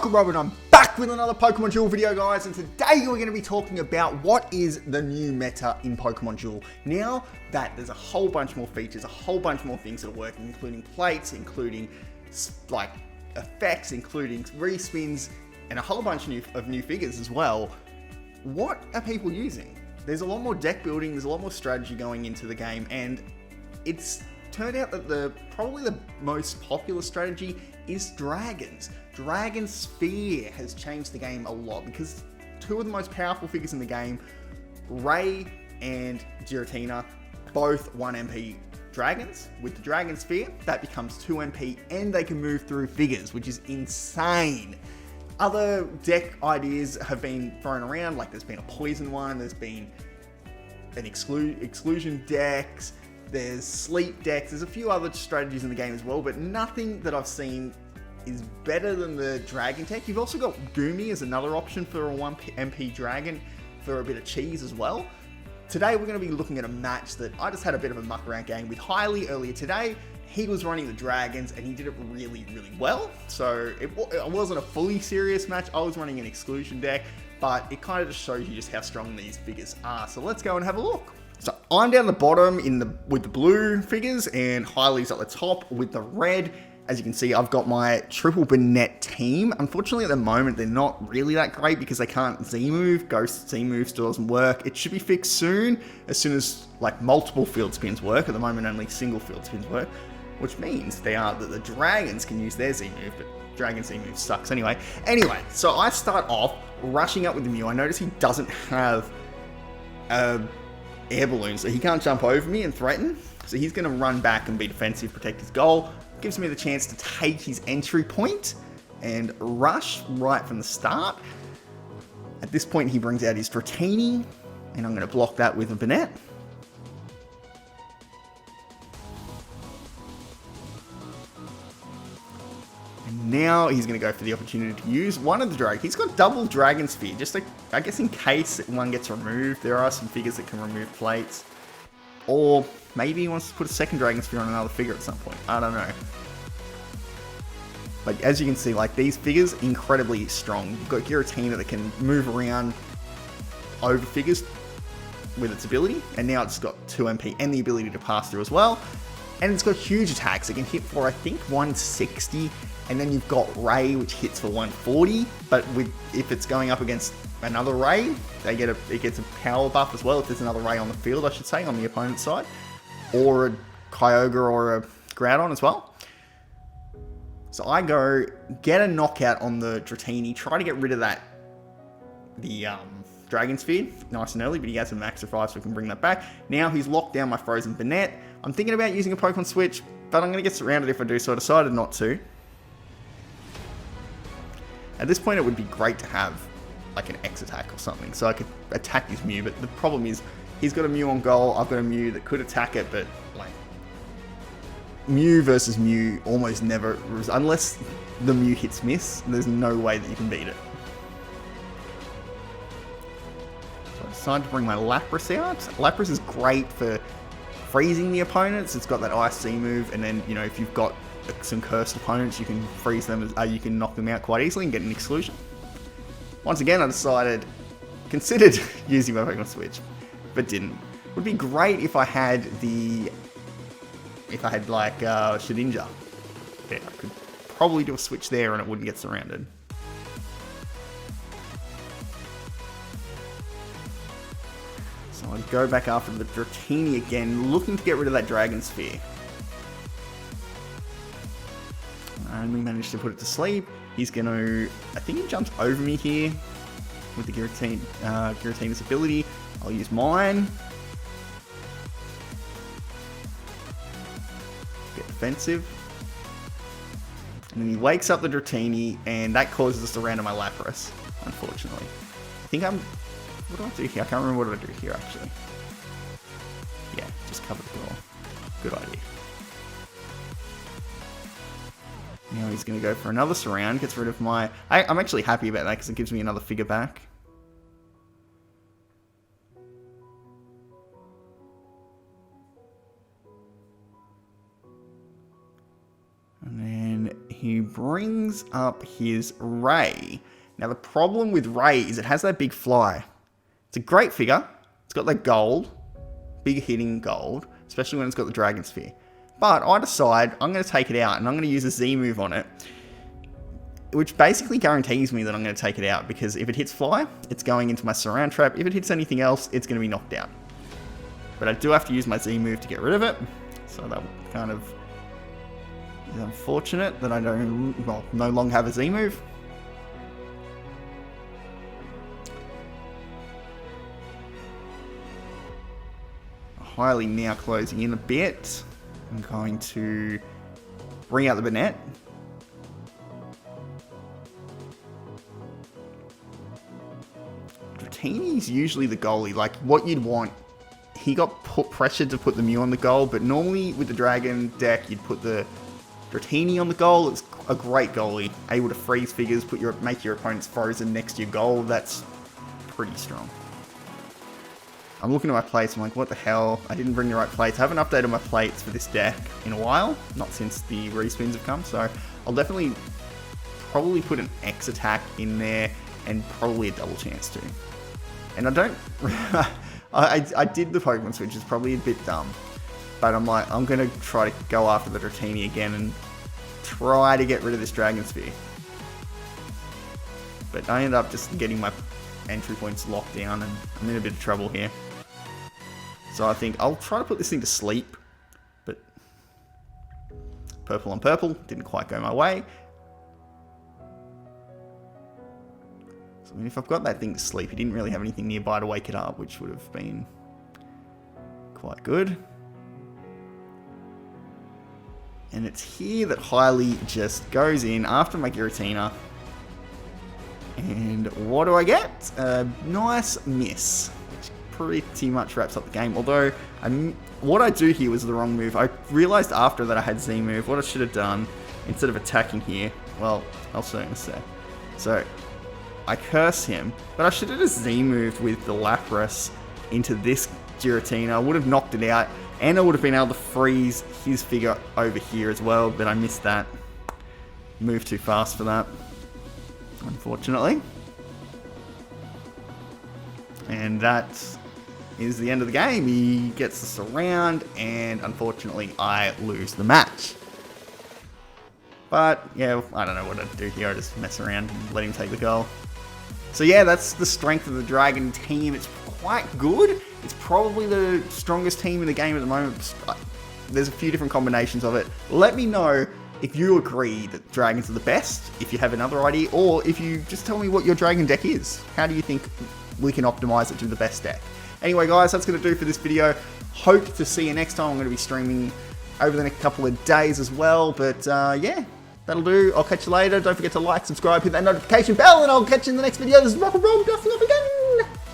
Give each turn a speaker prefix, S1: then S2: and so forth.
S1: Uncle Robin, I'm back with another Pokemon Duel video, guys, and today we're going to be talking about what is the new meta in Pokemon Duel. Now that there's a whole bunch more features, a whole bunch more things that are working, including plates, including like effects, including respins, and a whole bunch of new figures as well. What are people using? There's a lot more deck building, there's a lot more strategy going into the game, and it's turned out that probably the most popular strategy is dragons. Dragon Sphere has changed the game a lot because two of the most powerful figures in the game, Ray and Giratina, both 1 MP dragons. With the Dragon Sphere, that becomes 2 MP and they can move through figures, which is insane. Other deck ideas have been thrown around, like there's been a poison one, there's been an exclusion decks, there's sleep decks, there's a few other strategies in the game as well, but nothing that I've seen is better than the dragon tech. You've also got Goomy as another option for a 1 MP dragon for a bit of cheese as well. Today we're going to be looking at a match that I just had a bit of a muck around game with Hiley earlier today. He was running the dragons and he did it really, really well. So it wasn't a fully serious match. I was running an exclusion deck, but it kind of just shows you just how strong these figures are. So let's go and have a look. So I'm down the bottom with the blue figures and Hiley's at the top with the red. As you can see, I've got my triple Bennett team. Unfortunately, at the moment, they're not really that great because they can't Z-move. Ghost Z-move still doesn't work. It should be fixed soon, as soon as like multiple field spins work. At the moment, only single field spins work, which means that the dragons can use their Z-move, but Dragon Z-move sucks anyway. Anyway, so I start off rushing up with the Mew. I notice he doesn't have air balloon, so he can't jump over me and threaten. So he's going to run back and be defensive, protect his goal. Gives me the chance to take his entry point and rush right from the start. At this point, he brings out his Dratini, and I'm going to block that with a Bennett. And now he's going to go for the opportunity to use one of the dragons. He's got double Dragon Sphere, just like, I guess in case one gets removed. There are some figures that can remove plates. Or maybe he wants to put a second Dragon Sphere on another figure at some point. I don't know. But as you can see, like these figures, incredibly strong. You've got Giratina that can move around over figures with its ability. And now it's got 2 MP and the ability to pass through as well. And it's got huge attacks. It can hit for, I think, 160. And then you've got Ray, which hits for 140. But if it's going up against another Ray, it gets a power buff as well. If there's another Ray on the field, I should say, on the opponent's side. Or a Kyogre or a Groudon as well. So I go get a knockout on the Dratini, try to get rid of the Dragon Sphere nice and early, but he has a max of 5, so we can bring that back. Now he's locked down my frozen Bennett. I'm thinking about using a Pokemon Switch, but I'm going to get surrounded if I do, so I decided not to. At this point, it would be great to have like an X attack or something, so I could attack his Mew, but the problem is he's got a Mew on goal, I've got a Mew that could attack it, but like Mew versus Mew almost never, unless the Mew hits miss, there's no way that you can beat it. So I decided to bring my Lapras out. Lapras is great for freezing the opponents. It's got that Ice move, and then, you know, if you've got some cursed opponents, you can freeze them, you can knock them out quite easily and get an exclusion. Once again, I considered using my Pokemon Switch, but didn't. Would be great if I had like Shedinja. Yeah, I could probably do a switch there and it wouldn't get surrounded. So I'd go back after the Dratini again, looking to get rid of that Dragon Sphere. And we managed to put it to sleep. He's going to, I think he jumps over me here with the Giratina's ability. I'll use mine. Get defensive. And then he wakes up the Dratini, and that causes us to random my Lapras, unfortunately. I think what do I do here? I can't remember what I do here, actually. Yeah, just cover the goal. Good idea. Now he's going to go for another surround, gets rid of my... I'm actually happy about that because it gives me another figure back. And then he brings up his Ray. Now the problem with Ray is it has that big fly. It's a great figure. It's got that gold, big hitting gold, especially when it's got the Dragon Sphere. But I decide I'm going to take it out and I'm going to use a Z move on it, which basically guarantees me that I'm going to take it out, because if it hits fly, it's going into my surround trap. If it hits anything else, it's going to be knocked out. But I do have to use my Z move to get rid of it, so that kind of is unfortunate that I don't, well, no longer have a Z move. Highly now closing in a bit. I'm going to bring out the Banette. Dratini's usually the goalie, like what you'd want. He got pressured to put the Mew on the goal, but normally with the Dragon deck, you'd put the Dratini on the goal. It's a great goalie, able to freeze figures, make your opponents frozen next to your goal. That's pretty strong. I'm looking at my plates, I'm like, what the hell? I didn't bring the right plates. I haven't updated my plates for this deck in a while, not since the respins have come, so I'll definitely probably put an X attack in there and probably a double chance too. And I don't... I did the Pokemon switch, it's probably a bit dumb, but I'm like, I'm going to try to go after the Dratini again and try to get rid of this Dragon Sphere. But I ended up just getting my entry points locked down and I'm in a bit of trouble here. So I think I'll try to put this thing to sleep, but purple on purple didn't quite go my way. So I mean, if I've got that thing to sleep, he didn't really have anything nearby to wake it up, which would have been quite good. And it's here that Hylie just goes in after my Giratina. And what do I get? A nice miss, which pretty much wraps up the game. Although, what I do here was the wrong move. I realized after that I had Z move. What I should have done, instead of attacking here, well, I'll show you in a sec. So, I curse him, but I should have just Z moved with the Lapras into this Giratina. I would have knocked it out, and I would have been able to freeze his figure over here as well, but I missed that. Moved too fast for that, unfortunately. And that is the end of the game. He gets the surround, and unfortunately I lose the match. But yeah, I don't know what I'd do here. I just mess around and let him take the goal. So yeah, that's the strength of the Dragon team. It's quite good. It's probably the strongest team in the game at the moment. There's a few different combinations of it. Let me know if you agree that Dragons are the best, if you have another idea, or if you just tell me what your Dragon deck is. How do you think we can optimize it to the best deck? Anyway guys, that's going to do for this video. Hope to see you next time. I'm going to be streaming over the next couple of days as well. But yeah, that'll do. I'll catch you later. Don't forget to like, subscribe, hit that notification bell, and I'll catch you in the next video. This is Rock and Roll, dusting off again.